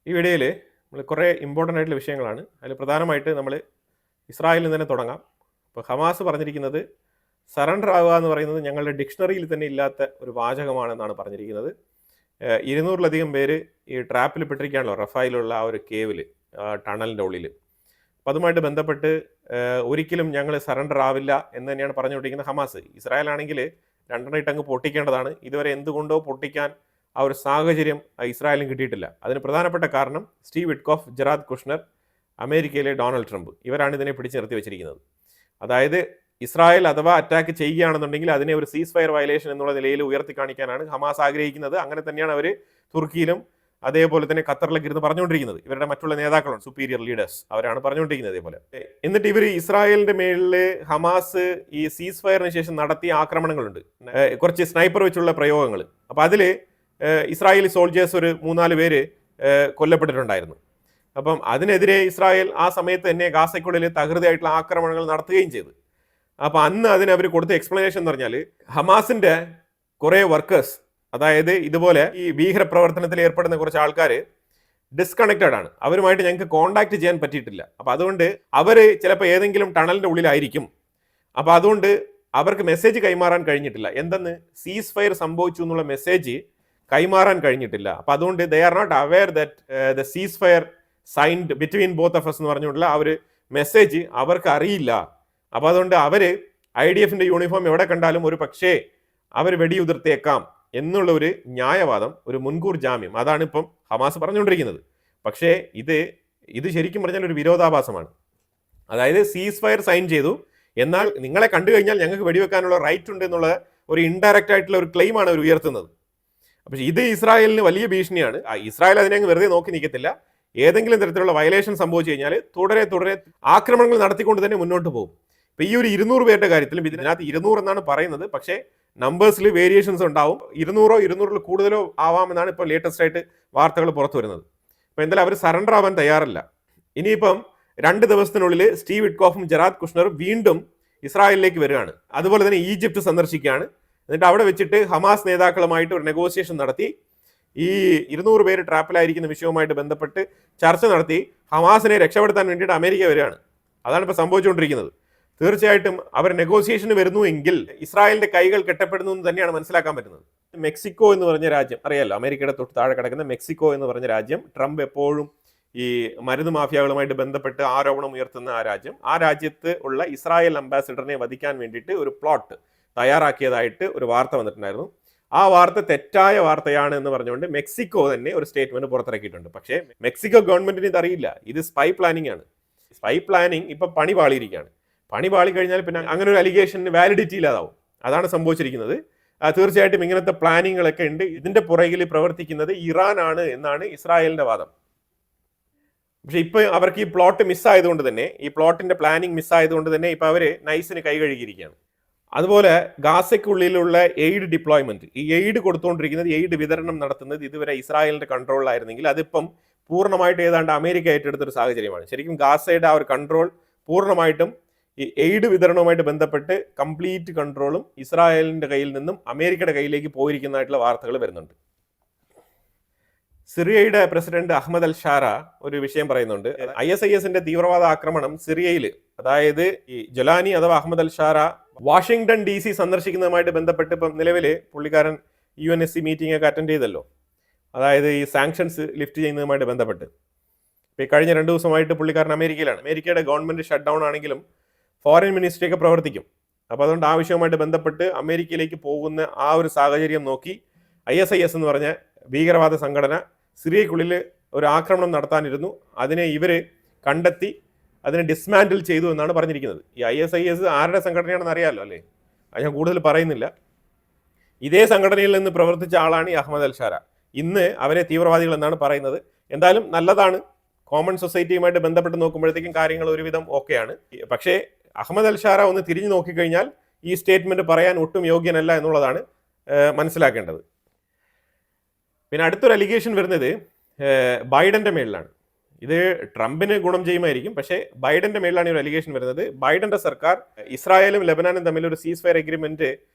ഈ വീഡിയോയിൽ നമ്മൾ കുറേ ഇമ്പോർട്ടൻ്റ് ആയിട്ടുള്ള വിഷയങ്ങളാണ്. അതിൽ പ്രധാനമായിട്ട് നമ്മൾ ഇസ്രായേലിൽ തന്നെ തുടങ്ങാം. ഇപ്പോൾ ഹമാസ് പറഞ്ഞിരിക്കുന്നത് സറണ്ടർ ആവുക എന്ന് പറയുന്നത് ഞങ്ങളുടെ ഡിക്ഷണറിയിൽ തന്നെ ഇല്ലാത്ത ഒരു വാചകമാണെന്നാണ് പറഞ്ഞിരിക്കുന്നത്. 200-ലധികം പേര് ഈ ട്രാപ്പിൽ പെട്ടിരിക്കുകയാണല്ലോ റഫായിലുള്ള ആ ഒരു കേവിൽ, ടണലിൻ്റെ ഉള്ളിൽ. അപ്പോൾ അതുമായിട്ട് ബന്ധപ്പെട്ട് ഒരിക്കലും ഞങ്ങൾ സറണ്ടർ ആവില്ല എന്ന് തന്നെയാണ് പറഞ്ഞുകൊണ്ടിരിക്കുന്നത് ഹമാസ്. ഇസ്രായേലാണെങ്കിൽ രണ്ടെണ്ണയിട്ടങ്ങ് പൊട്ടിക്കേണ്ടതാണ്. ഇതുവരെ എന്തുകൊണ്ടോ പൊട്ടിക്കാൻ ആ ഒരു സാഹചര്യം ഇസ്രായേലിന് കിട്ടിയിട്ടില്ല. അതിന് പ്രധാനപ്പെട്ട കാരണം സ്റ്റീവ് വിറ്റ്കോഫ്, ജെറാദ് കുഷ്ണർ, അമേരിക്കയിലെ ഡൊണാൾഡ് ട്രംപ്, ഇവരാണ് ഇതിനെ പിടിച്ച് നിർത്തി വെച്ചിരിക്കുന്നത്. അതായത് ഇസ്രായേൽ അഥവാ അറ്റാക്ക് ചെയ്യുകയാണെന്നുണ്ടെങ്കിൽ അതിനെ ഒരു സീസ് ഫയർ വയലേഷൻ എന്നുള്ള നിലയിൽ ഉയർത്തി കാണിക്കാനാണ് ഹമാസ് ആഗ്രഹിക്കുന്നത്. അങ്ങനെ തന്നെയാണ് അവർ തുർക്കിയിലും അതേപോലെ തന്നെ ഖത്തറിലേക്ക് ഇരുന്ന് പറഞ്ഞുകൊണ്ടിരിക്കുന്നത്. ഇവരുടെ മറ്റുള്ള നേതാക്കളുണ്ട്, സുപ്പീരിയർ ലീഡേഴ്സ്, അവരാണ് പറഞ്ഞുകൊണ്ടിരിക്കുന്നത് അതേപോലെ. എന്നിട്ട് ഇവർ ഇസ്രായേലിന്റെ മേളിൽ ഹമാസ് ഈ സീസ് ഫയറിന് ശേഷം നടത്തിയ ആക്രമണങ്ങളുണ്ട്, കുറച്ച് സ്നൈപ്പർ വെച്ചുള്ള പ്രയോഗങ്ങൾ. അപ്പോൾ അതിൽ ഇസ്രായേലി സോൾജേഴ്സ് ഒരു 3-4 പേര് കൊല്ലപ്പെട്ടിട്ടുണ്ടായിരുന്നു. അപ്പം അതിനെതിരെ ഇസ്രായേൽ ആ സമയത്ത് തന്നെ ഗാസയ്ക്കുള്ളിൽ തകൃതിയായിട്ടുള്ള ആക്രമണങ്ങൾ നടത്തുകയും ചെയ്തു. അപ്പം അന്ന് അതിന് അവർ കൊടുത്ത എക്സ്പ്ലനേഷൻ എന്ന് പറഞ്ഞാൽ ഹമാസിന്റെ കുറേ വർക്കേഴ്സ്, അതായത് ഇതുപോലെ ഈ ഭീകരപ്രവർത്തനത്തിൽ ഏർപ്പെടുന്ന കുറച്ച് ആൾക്കാർ ഡിസ്കണക്റ്റഡ് ആണ്, അവരുമായിട്ട് ഞങ്ങൾക്ക് കോണ്ടാക്ട് ചെയ്യാൻ പറ്റിയിട്ടില്ല. അപ്പം അതുകൊണ്ട് അവർ ചിലപ്പോൾ ഏതെങ്കിലും ടണലിൻ്റെ ഉള്ളിലായിരിക്കും. അപ്പം അതുകൊണ്ട് അവർക്ക് മെസ്സേജ് കൈമാറാൻ കഴിഞ്ഞിട്ടില്ല. എന്തെന്ന് സീസ് ഫയർ സംഭവിച്ചു എന്നുള്ള മെസ്സേജ് കൈമാറാൻ കഴിഞ്ഞിട്ടില്ല. അപ്പം അതുകൊണ്ട് they are not aware that the ceasefire signed between both of us എന്ന് പറഞ്ഞുകൊണ്ടുള്ള ആ ഒരു മെസ്സേജ് അവർക്ക് അറിയില്ല. അപ്പോൾ അതുകൊണ്ട് അവർ IDF-ന്റെ യൂണിഫോം എവിടെ കണ്ടാലും ഒരു പക്ഷേ അവർ വെടിയുതിർത്തേക്കാം എന്നുള്ള ഒരു ന്യായവാദം, ഒരു മുൻകൂർ ജാമ്യം, അതാണ് ഇപ്പം ഹമാസ് പറഞ്ഞുകൊണ്ടിരിക്കുന്നത്. പക്ഷേ ഇത് ശരിക്കും പറഞ്ഞാൽ ഒരു വിരോധാഭാസമാണ്. അതായത് സീസ് ഫയർ സൈൻ ചെയ്തു, എന്നാൽ നിങ്ങളെ കണ്ടു കഴിഞ്ഞാൽ ഞങ്ങൾക്ക് വെടിവെക്കാനുള്ള റൈറ്റ് ഉണ്ട് എന്നുള്ള ഒരു ഇൻഡയറക്റ്റ് ആയിട്ടുള്ള ഒരു ക്ലെയിമാണ് അവർ ഉയർത്തുന്നത്. പക്ഷേ ഇത് ഇസ്രായേലിന് വലിയ ഭീഷണിയാണ്. ഇസ്രായേൽ അതിനെ വെറുതെ നോക്കി നിൽക്കത്തില്ല. ഏതെങ്കിലും തരത്തിലുള്ള വയലേഷൻ സംഭവിച്ചു കഴിഞ്ഞാൽ തുടരെ ആക്രമണങ്ങൾ നടത്തിക്കൊണ്ട് തന്നെ മുന്നോട്ട് പോകും. ഇപ്പം ഈ ഒരു 200 പേരുടെ കാര്യത്തിലും ഇതിനകത്ത് 200 എന്നാണ് പറയുന്നത്, പക്ഷേ നമ്പേഴ്സിൽ വേരിയേഷൻസ് ഉണ്ടാവും. 200-200 കൂടുതലോ ആവാമെന്നാണ് ഇപ്പോൾ ലേറ്റസ്റ്റ് ആയിട്ട് വാർത്തകൾ പുറത്തു വരുന്നത്. അപ്പോൾ എന്തായാലും അവർ സറണ്ടർ ആവാൻ തയ്യാറല്ല. ഇനിയിപ്പം 2 ദിവസത്തിനുള്ളിൽ സ്റ്റീവ് വിറ്റ്കോഫും ജെറാദ് കുഷ്ണറും വീണ്ടും ഇസ്രായേലിലേക്ക് വരികയാണ്. അതുപോലെ തന്നെ ഈജിപ്ത് സന്ദർശിക്കുകയാണ്. എന്നിട്ട് അവിടെ വെച്ചിട്ട് ഹമാസ് നേതാക്കളുമായിട്ട് ഒരു നെഗോസിയേഷൻ നടത്തി ഈ 200 പേര് ട്രാപ്പിലായിരിക്കുന്ന വിഷയവുമായിട്ട് ബന്ധപ്പെട്ട് ചർച്ച നടത്തി ഹമാസിനെ രക്ഷപ്പെടുത്താൻ വേണ്ടിയിട്ട് അമേരിക്ക വരികയാണ്. അതാണ് ഇപ്പോൾ സംഭവിച്ചുകൊണ്ടിരിക്കുന്നത്. തീർച്ചയായിട്ടും അവർ നെഗോസിയേഷന് വരുന്നു എങ്കിൽ ഇസ്രായേലിന്റെ കൈകൾ കെട്ടപ്പെടുന്നു എന്ന് തന്നെയാണ് മനസ്സിലാക്കാൻ പറ്റുന്നത്. മെക്സിക്കോ എന്ന് പറഞ്ഞ രാജ്യം അറിയാലോ, അമേരിക്കയുടെ തൊട്ട് താഴെ കിടക്കുന്ന മെക്സിക്കോ എന്ന് പറഞ്ഞ രാജ്യം, ട്രംപ് എപ്പോഴും ഈ മരുന്ന് മാഫിയകളുമായിട്ട് ബന്ധപ്പെട്ട് ആരോപണം ഉയർത്തുന്ന ആ രാജ്യത്ത് ഉള്ള ഇസ്രായേൽ അംബാസിഡറിനെ വധിക്കാൻ വേണ്ടിയിട്ട് ഒരു പ്ലോട്ട് തയ്യാറാക്കിയതായിട്ട് ഒരു വാർത്ത വന്നിട്ടുണ്ടായിരുന്നു. ആ വാർത്ത തെറ്റായ വാർത്തയാണ് എന്ന് പറഞ്ഞുകൊണ്ട് മെക്സിക്കോ തന്നെ ഒരു സ്റ്റേറ്റ്മെന്റ് പുറത്തിറക്കിയിട്ടുണ്ട്. പക്ഷേ മെക്സിക്കോ ഗവൺമെന്റിന് ഇതറിയില്ല, ഇത് സ്പൈ പ്ലാനിങ് ആണ്. സ്പൈ പ്ലാനിങ് ഇപ്പൊ പണി പാളിയിരിക്കുകയാണ്. പണി പാളി കഴിഞ്ഞാൽ പിന്നെ അങ്ങനെ ഒരു അലിഗേഷന് വാലിഡിറ്റി ഇല്ലാതാവും. അതാണ് സംഭവിച്ചിരിക്കുന്നത്. തീർച്ചയായിട്ടും ഇങ്ങനത്തെ പ്ലാനിങ്ങുകളൊക്കെ ഉണ്ട്. ഇതിന്റെ പുറകിൽ പ്രവർത്തിക്കുന്നത് ഇറാൻ ആണ് എന്നാണ് ഇസ്രായേലിന്റെ വാദം. പക്ഷെ ഇപ്പൊ അവർക്ക് ഈ പ്ലോട്ട് മിസ്സായതുകൊണ്ട് തന്നെ, ഈ പ്ലോട്ടിന്റെ പ്ലാനിങ് മിസ്സായതുകൊണ്ട് തന്നെ ഇപ്പൊ അവര് നൈസിന് കൈ കഴുകിയിരിക്കുകയാണ്. അതുപോലെ ഗാസയ്ക്കുള്ളിലുള്ള എയ്ഡ് ഡിപ്ലോയ്മെന്റ്, ഈ എയ്ഡ് കൊടുത്തുകൊണ്ടിരിക്കുന്നത്, എയ്ഡ് വിതരണം നടത്തുന്നത് ഇതുവരെ ഇസ്രായേലിന്റെ കൺട്രോളിലായിരുന്നെങ്കിൽ അതിപ്പം പൂർണ്ണമായിട്ട് ഏതാണ്ട് അമേരിക്ക ഏറ്റെടുത്തൊരു സാഹചര്യമാണ്. ശരിക്കും ഗാസയുടെ ആ ഒരു കൺട്രോൾ പൂർണ്ണമായിട്ടും ഈ എയ്ഡ് വിതരണവുമായിട്ട് ബന്ധപ്പെട്ട് കംപ്ലീറ്റ് കൺട്രോളും ഇസ്രായേലിന്റെ കയ്യിൽ നിന്നും അമേരിക്കയുടെ കയ്യിലേക്ക് പോയിരിക്കുന്നതായിട്ടുള്ള വാർത്തകൾ വരുന്നുണ്ട്. സിറിയയുടെ പ്രസിഡന്റ് അഹമ്മദ് അൽ ഷാര ഒരു വിഷയം പറയുന്നുണ്ട്. ISIS-ന്റെ തീവ്രവാദ ആക്രമണം സിറിയയിൽ, അതായത് ഈ ജൊലാനി അഥവാ അഹമ്മദ് അൽ ഷാര വാഷിംഗ്ടൺ DC സന്ദർശിക്കുന്നതുമായിട്ട് ബന്ധപ്പെട്ട് ഇപ്പം നിലവിൽ പുള്ളിക്കാരൻ UNSC മീറ്റിംഗ് ഒക്കെ അറ്റൻഡ് ചെയ്തല്ലോ. അതായത് ഈ സാങ്ഷൻസ് ലിഫ്റ്റ് ചെയ്യുന്നതുമായിട്ട് ബന്ധപ്പെട്ട് ഇപ്പം ഈ കഴിഞ്ഞ 2 ദിവസമായിട്ട് പുള്ളിക്കാരൻ അമേരിക്കയിലാണ്. അമേരിക്കയുടെ ഗവൺമെന്റ് ഷട്ട് ഡൗൺ ആണെങ്കിലും ഫോറിൻ മിനിസ്ട്രി ഒക്കെ പ്രവർത്തിക്കും. അപ്പോൾ അതുകൊണ്ട് ആ വിഷയവുമായിട്ട് ബന്ധപ്പെട്ട് അമേരിക്കയിലേക്ക് പോകുന്ന ആ ഒരു സാഹചര്യം നോക്കി ISIS എന്ന് പറഞ്ഞ ഭീകരവാദ സംഘടന സിറിയക്കുള്ളിൽ ഒരു ആക്രമണം നടത്താനിരുന്നു. അതിനെ ഇവർ കണ്ടെത്തി അതിനെ ഡിസ്മാൻഡിൽ ചെയ്തു എന്നാണ് പറഞ്ഞിരിക്കുന്നത്. ഈ ISIS ആരുടെ സംഘടനയാണെന്ന് അറിയാമല്ലോ അല്ലേ, അത് ഞാൻ കൂടുതൽ പറയുന്നില്ല. ഇതേ സംഘടനയിൽ നിന്ന് പ്രവർത്തിച്ച ആളാണ് ഈ അഹമ്മദ് അൽ ഷാര. ഇന്ന് അവരെ തീവ്രവാദികൾ എന്നാണ് പറയുന്നത്. എന്തായാലും നല്ലതാണ്. കോമൺ സൊസൈറ്റിയുമായിട്ട് ബന്ധപ്പെട്ട് നോക്കുമ്പോഴത്തേക്കും കാര്യങ്ങൾ ഒരുവിധം ഓക്കെയാണ്. പക്ഷേ അഹമ്മദ് അൽ ഷാര ഒന്ന് തിരിഞ്ഞു നോക്കിക്കഴിഞ്ഞാൽ ഈ സ്റ്റേറ്റ്മെന്റ് പറയാൻ ഒട്ടും യോഗ്യനല്ല എന്നുള്ളതാണ് മനസ്സിലാക്കേണ്ടത്. പിന്നെ അടുത്തൊരു അലിഗേഷൻ വരുന്നത് ബൈഡന്റെ മേളിലാണ്. ഇത് ട്രംപിന് ഗുണം ചെയ്യുമായിരിക്കും, പക്ഷേ ബൈഡന്റെ മേളിലാണ് ഈ ഒരു അലിഗേഷൻ വരുന്നത്. ബൈഡന്റെ സർക്കാർ ഇസ്രായേലും ലെബനാനും തമ്മിൽ ഒരു സീസ് ഫയർ എഗ്രിമെന്റ്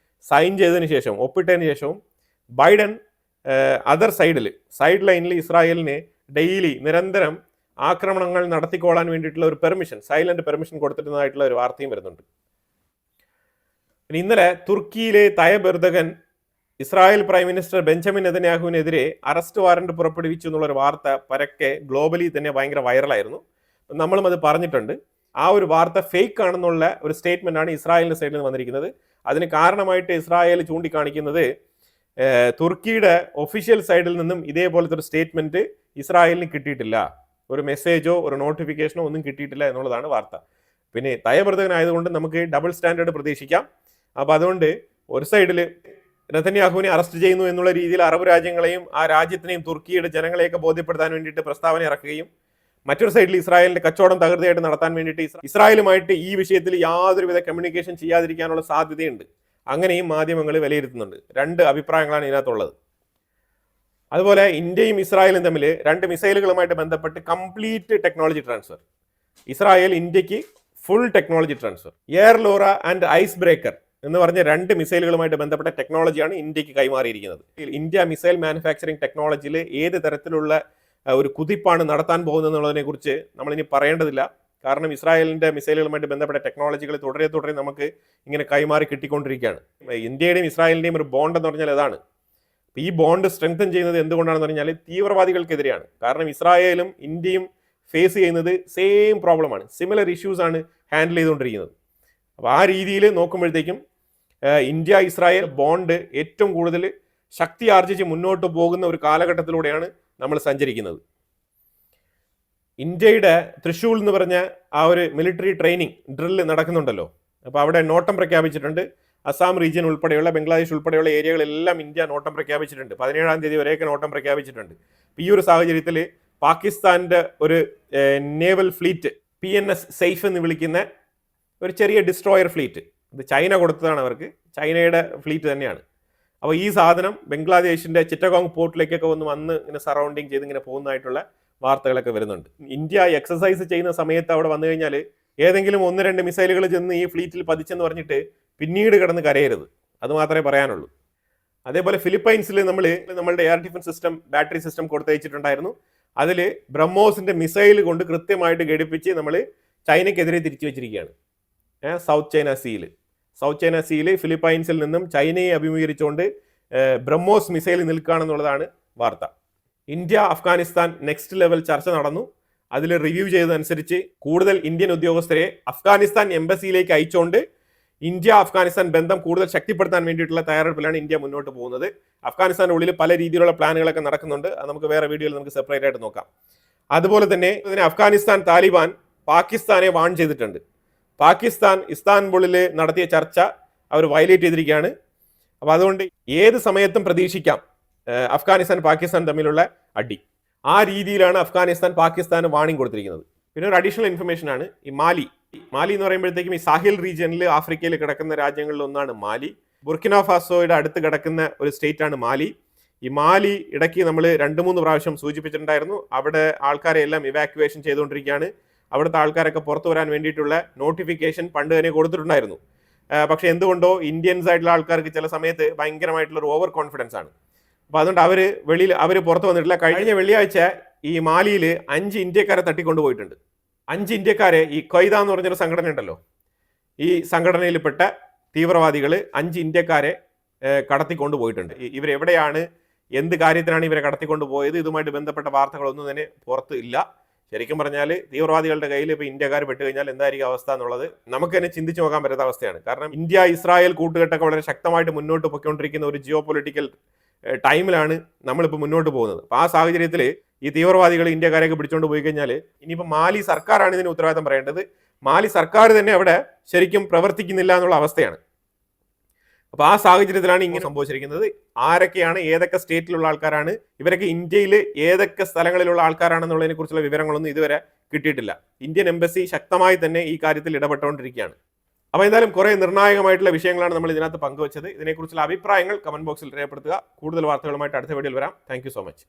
സൈൻ ചെയ്തതിന് ശേഷം, ഒപ്പിട്ടതിന് ശേഷവും ബൈഡൻ അതർ സൈഡ് ലൈനിൽ ഇസ്രായേലിനെ ഡെയിലി നിരന്തരം ആക്രമണങ്ങൾ നടത്തിക്കോളാൻ വേണ്ടിയിട്ടുള്ള ഒരു പെർമിഷൻ, സൈലന്റ് പെർമിഷൻ കൊടുത്തിട്ടുള്ളതായിട്ടുള്ള ഒരു വാർത്തയും വരുന്നുണ്ട്. ഇന്നലെ തുർക്കിയിലെ Tayyip Erdogan Israel prime minister Benjamin നെതന്യാഹുവിനെതിരെ അറസ്റ്റ് വാറന്റ് പുറപ്പെടുവിച്ചു എന്നുള്ളൊരു വാർത്ത പരക്കെ ഗ്ലോബലി തന്നെ ഭയങ്കര വൈറലായിരുന്നു. നമ്മളും അത് പറഞ്ഞിട്ടുണ്ട്. ആ ഒരു വാർത്ത ഫേക്ക് ആണെന്നുള്ള ഒരു സ്റ്റേറ്റ്മെന്റ് ആണ് ഇസ്രായേലിന്റെ സൈഡിൽ നിന്ന് വന്നിരിക്കുന്നത്. അതിന് കാരണമായിട്ട് ഇസ്രായേൽ ചൂണ്ടിക്കാണിക്കുന്നത് തുർക്കിയുടെ ഒഫീഷ്യൽ സൈഡിൽ നിന്നും ഇതേപോലത്തെ ഒരു സ്റ്റേറ്റ്മെന്റ് ഇസ്രായേലിന് കിട്ടിയിട്ടില്ല, ഒരു മെസ്സേജോ ഒരു നോട്ടിഫിക്കേഷനോ ഒന്നും കിട്ടിയിട്ടില്ല എന്നുള്ളതാണ് വാർത്ത. പിന്നെ തയ്യിബ് എർദോഗൻ ആയതുകൊണ്ട് നമുക്ക് ഡബിൾ സ്റ്റാൻഡേർഡ് പ്രതീക്ഷിക്കാം. അപ്പോൾ അതുകൊണ്ട് ഒരു സൈഡിൽ നെതന്യാഹുവിനെ അറസ്റ്റ് ചെയ്യുന്നു എന്നുള്ള രീതിയിൽ അറബ് രാജ്യങ്ങളെയും ആ രാജ്യത്തിനെയും തുർക്കിയുടെ ജനങ്ങളെയൊക്കെ ബോധ്യപ്പെടുത്താൻ വേണ്ടിയിട്ട് പ്രസ്താവന ഇറക്കുകയും, മറ്റൊരു സൈഡിൽ ഇസ്രായേലിന്റെ കച്ചവടം തകൃതിയായിട്ട് നടത്താൻ വേണ്ടിയിട്ട് ഇസ്രായേലുമായിട്ട് ഈ വിഷയത്തിൽ യാതൊരുവിധ കമ്മ്യൂണിക്കേഷൻ ചെയ്യാതിരിക്കാനുള്ള സാധ്യതയുണ്ട്. അങ്ങനെയും മാധ്യമങ്ങൾ വിലയിരുത്തുന്നുണ്ട്. രണ്ട് അഭിപ്രായങ്ങളാണ് ഇതിനകത്തുള്ളത്. അതുപോലെ ഇന്ത്യയും ഇസ്രായേലും തമ്മിൽ 2 മിസൈലുകളുമായിട്ട് ബന്ധപ്പെട്ട് കംപ്ലീറ്റ് ടെക്നോളജി ട്രാൻസ്ഫർ. ഇസ്രായേൽ ഇന്ത്യക്ക് full technology transfer. Air LORA and ice breaker എന്ന് പറഞ്ഞ 2 മിസൈലുകളുമായിട്ട് ബന്ധപ്പെട്ട ടെക്നോളജിയാണ് ഇന്ത്യക്ക് കൈമാറിയിരിക്കുന്നത്. ഇന്ത്യ മിസൈൽ മാനുഫാക്ചറിംഗ് ടെക്നോളജിയിൽ ഏത് തരത്തിലുള്ള ഒരു കുതിപ്പാണ് നടത്താൻ പോകുന്നത് എന്നുള്ളതിനെ കുറിച്ച് നമ്മളിനി പറയേണ്ടതില്ല. കാരണം ഇസ്രായേലിന്റെ മിസൈലുകളുമായിട്ട് ബന്ധപ്പെട്ട ടെക്നോളജികൾ തുടരെ നമുക്ക് ഇങ്ങനെ കൈമാറി കിട്ടിക്കൊണ്ടിരിക്കുകയാണ്. ഇന്ത്യയുടെയും ഇസ്രായേലിന്റെയും ഒരു ബോണ്ട് എന്ന് പറഞ്ഞാൽ അതാണ്. ഈ ബോണ്ട് സ്ട്രെങ്തൻ ചെയ്യുന്നത് എന്തുകൊണ്ടാണെന്ന് പറഞ്ഞാൽ തീവ്രവാദികൾക്കെതിരെയാണ്. കാരണം ഇസ്രായേലും ഇന്ത്യയും ഫേസ് ചെയ്യുന്നത് സെയിം പ്രോബ്ലമാണ്, സിമിലർ ഇഷ്യൂസ് ആണ് ഹാൻഡിൽ ചെയ്തുകൊണ്ടിരിക്കുന്നത്. അപ്പോൾ ആ രീതിയിൽ നോക്കുമ്പോഴത്തേക്കും ഇന്ത്യ ഇസ്രായേൽ ബോണ്ട് ഏറ്റവും കൂടുതൽ ശക്തി ആർജിച്ച് മുന്നോട്ട് പോകുന്ന ഒരു കാലഘട്ടത്തിലൂടെയാണ് നമ്മൾ സഞ്ചരിക്കുന്നത്. ഇന്ത്യയുടെ തൃശ്ശൂർ എന്ന് പറഞ്ഞ ആ ഒരു മിലിറ്ററി ട്രെയിനിങ് ഡ്രില്ല് നടക്കുന്നുണ്ടല്ലോ. അപ്പോൾ അവിടെ നോട്ടം പ്രഖ്യാപിച്ചിട്ടുണ്ട്. അസാം റീജിയൻ ഉൾപ്പെടെയുള്ള ബംഗ്ലാദേശ് ഉൾപ്പെടെയുള്ള ഏരിയകളെല്ലാം ഇന്ത്യ നോട്ടം പ്രഖ്യാപിച്ചിട്ടുണ്ട്. 17-ാം തീയതി വരെയൊക്കെ നോട്ടം പ്രഖ്യാപിച്ചിട്ടുണ്ട്. ഈ ഒരു സാഹചര്യത്തിൽ പാകിസ്ഥാന്റെ ഒരു നേവൽ ഫ്ലീറ്റ് PNS സെയ്ഫ് എന്ന് വിളിക്കുന്ന ഒരു ചെറിയ ഡിസ്ട്രോയർ ഫ്ലീറ്റ്, ഇത് ചൈന കൊടുത്തതാണ് അവർക്ക്, ചൈനയുടെ ഫ്ലീറ്റ് തന്നെയാണ്. അപ്പോൾ ഈ സാധനം ബംഗ്ലാദേശിന്റെ ചിറ്റഗോങ് പോർട്ടിലേക്കൊക്കെ വന്ന് ഇങ്ങനെ സറൗണ്ടിങ് ചെയ്ത് ഇങ്ങനെ പോകുന്നതായിട്ടുള്ള വാർത്തകളൊക്കെ വരുന്നുണ്ട്. ഇന്ത്യ എക്സസൈസ് ചെയ്യുന്ന സമയത്ത് അവിടെ വന്നു കഴിഞ്ഞാൽ ഏതെങ്കിലും 1-2 മിസൈലുകൾ ചെന്ന് ഈ ഫ്ലീറ്റിൽ പതിച്ചെന്ന് പറഞ്ഞിട്ട് പിന്നീട് കിടന്ന് കരയരുത്, അത് മാത്രമേ പറയാനുള്ളൂ. അതേപോലെ ഫിലിപ്പൈൻസിൽ നമ്മളുടെ air defence system battery system കൊടുത്തയച്ചിട്ടുണ്ടായിരുന്നു. അതിൽ ബ്രഹ്മോസിന്റെ മിസൈൽ കൊണ്ട് കൃത്യമായിട്ട് ഘടിപ്പിച്ച് നമ്മൾ ചൈനയ്ക്കെതിരെ തിരിച്ചു വെച്ചിരിക്കുകയാണ്. സൗത്ത് ചൈന സീയിൽ ഫിലിപ്പൈൻസിൽ നിന്നും ചൈനയെ അഭിമുഖീകരിച്ചുകൊണ്ട് ബ്രഹ്മോസ് മിസൈൽ നിൽക്കുകയാണെന്നുള്ളതാണ് വാർത്ത. ഇന്ത്യ അഫ്ഗാനിസ്ഥാൻ നെക്സ്റ്റ് ലെവൽ ചർച്ച നടന്നു. അതിൽ റിവ്യൂ ചെയ്തതനുസരിച്ച് കൂടുതൽ ഇന്ത്യൻ ഉദ്യോഗസ്ഥരെ അഫ്ഗാനിസ്ഥാൻ എംബസിയിലേക്ക് അയച്ചുകൊണ്ട് ഇന്ത്യ അഫ്ഗാനിസ്ഥാൻ ബന്ധം കൂടുതൽ ശക്തിപ്പെടുത്താൻ വേണ്ടിയിട്ടുള്ള തയ്യാറെടുപ്പിലാണ് ഇന്ത്യ മുന്നോട്ട് പോകുന്നത്. അഫ്ഗാനിസ്ഥാൻ്റെ ഉള്ളിൽ പല രീതിയിലുള്ള പ്ലാനുകളൊക്കെ നടക്കുന്നുണ്ട്. അത് നമുക്ക് വേറെ വീഡിയോയിൽ നമുക്ക് സെപ്പറേറ്റ് ആയിട്ട് നോക്കാം. അതുപോലെ തന്നെ അഫ്ഗാനിസ്ഥാൻ താലിബാൻ പാകിസ്ഥാനെ വാൺ ചെയ്തിട്ടുണ്ട്. പാകിസ്ഥാൻ ഇസ്താൻബുളിൽ നടത്തിയ ചർച്ച അവർ വയലേറ്റ് ചെയ്തിരിക്കുകയാണ്. അപ്പോൾ അതുകൊണ്ട് ഏത് സമയത്തും പ്രതീക്ഷിക്കാം അഫ്ഗാനിസ്ഥാൻ പാകിസ്ഥാൻ തമ്മിലുള്ള അടി. ആ രീതിയിലാണ് അഫ്ഗാനിസ്ഥാൻ പാകിസ്ഥാന് വാണിംഗ് കൊടുത്തിരിക്കുന്നത്. പിന്നെ ഒരു അഡീഷണൽ ഇൻഫർമേഷൻ ആണ് ഈ മാലി എന്ന് പറയുമ്പോഴത്തേക്കും ഈ സാഹിൽ റീജിയനിൽ ആഫ്രിക്കയിൽ കിടക്കുന്ന രാജ്യങ്ങളിൽ ഒന്നാണ് മാലി. ബുർക്കിന ഫാസോയുടെ അടുത്ത് കിടക്കുന്ന ഒരു സ്റ്റേറ്റ് ആണ് മാലി. ഈ മാലി ഇടയ്ക്ക് നമ്മൾ 2-3 പ്രാവശ്യം സൂചിപ്പിച്ചിട്ടുണ്ടായിരുന്നു. അവിടെ ആൾക്കാരെ എല്ലാം ഇവാക്യുവേഷൻ ചെയ്തുകൊണ്ടിരിക്കുകയാണ്. അവിടുത്തെ ആൾക്കാരൊക്കെ പുറത്തു വരാൻ വേണ്ടിയിട്ടുള്ള നോട്ടിഫിക്കേഷൻ പണ്ട് തന്നെ കൊടുത്തിട്ടുണ്ടായിരുന്നു. പക്ഷെ എന്തുകൊണ്ടോ ഇന്ത്യൻസ് ആയിട്ടുള്ള ആൾക്കാർക്ക് ചില സമയത്ത് ഭയങ്കരമായിട്ടുള്ള ഒരു ഓവർ കോൺഫിഡൻസ് ആണ്. അപ്പോൾ അതുകൊണ്ട് അവർ പുറത്തു വന്നിട്ടില്ല. കഴിഞ്ഞ വെള്ളിയാഴ്ച ഈ മാലിയിൽ 5 ഇന്ത്യക്കാരെ തട്ടിക്കൊണ്ടുപോയിട്ടുണ്ട്. 5 ഇന്ത്യക്കാരെ ഈ ഖ്വയ്ദ എന്ന് പറഞ്ഞൊരു സംഘടന ഉണ്ടല്ലോ, ഈ സംഘടനയിൽപ്പെട്ട തീവ്രവാദികൾ 5 ഇന്ത്യക്കാരെ കടത്തിക്കൊണ്ടു പോയിട്ടുണ്ട്. ഇവരെവിടെയാണ്, എന്ത് കാര്യത്തിനാണ് ഇവരെ കടത്തിക്കൊണ്ട് പോയത്, ഇതുമായിട്ട് ബന്ധപ്പെട്ട വാർത്തകളൊന്നും തന്നെ പുറത്ത് ഇല്ല. ശരിക്കും പറഞ്ഞാൽ തീവ്രവാദികളുടെ കയ്യിൽ ഇപ്പോൾ ഇന്ത്യക്കാർ പെട്ട് കഴിഞ്ഞാൽ എന്തായിരിക്കും അവസ്ഥ എന്നുള്ളത് നമുക്ക് തന്നെ ചിന്തിച്ചു നോക്കാൻ പറ്റാത്ത അവസ്ഥയാണ്. കാരണം ഇന്ത്യ ഇസ്രായേൽ കൂട്ടുകെട്ടൊക്കെ വളരെ ശക്തമായിട്ട് മുന്നോട്ട് പൊയ്ക്കൊണ്ടിരിക്കുന്ന ഒരു ജിയോ പൊളിറ്റിക്കൽ ടൈമിലാണ് നമ്മളിപ്പോൾ മുന്നോട്ട് പോകുന്നത്. അപ്പോൾ ആ സാഹചര്യത്തിൽ ഈ തീവ്രവാദികൾ ഇന്ത്യക്കാരെയൊക്കെ പിടിച്ചുകൊണ്ട് പോയി കഴിഞ്ഞാൽ ഇനിയിപ്പോൾ മാലി സർക്കാരാണ് ഇതിന് ഉത്തരവാദിത്തം പറയേണ്ടത്. മാലി സർക്കാർ തന്നെ അവിടെ ശരിക്കും പ്രവർത്തിക്കുന്നില്ല എന്നുള്ള അവസ്ഥയാണ്. അപ്പോൾ ആ സാഹചര്യത്തിലാണ് ഇങ്ങനെ സംഭവിച്ചിരിക്കുന്നത്. ആരൊക്കെയാണ്, ഏതൊക്കെ സ്റ്റേറ്റിലുള്ള ആൾക്കാരാണ്, ഇവരൊക്കെ ഇന്ത്യയിൽ ഏതൊക്കെ സ്ഥലങ്ങളിലുള്ള ആൾക്കാരാണെന്നുള്ളതിനെ കുറിച്ചുള്ള വിവരങ്ങളൊന്നും ഇതുവരെ കിട്ടിയിട്ടില്ല. ഇന്ത്യൻ എംബസി ശക്തമായി തന്നെ ഈ കാര്യത്തിൽ ഇടപെട്ടുകൊണ്ടിരിക്കുകയാണ്. അപ്പോൾ എന്തായാലും കുറേ നിർണായകമായിട്ടുള്ള വിഷയങ്ങളാണ് നമ്മൾ ഇതിനകത്ത് പങ്കുവച്ചത്. ഇതിനെക്കുറിച്ചുള്ള അഭിപ്രായങ്ങൾ കമന്റ് ബോക്സിൽ രേഖപ്പെടുത്തുക. കൂടുതൽ വാർത്തകളുമായിട്ട് അടുത്ത വീഡിയോയിൽ വരാം. Thank you so much.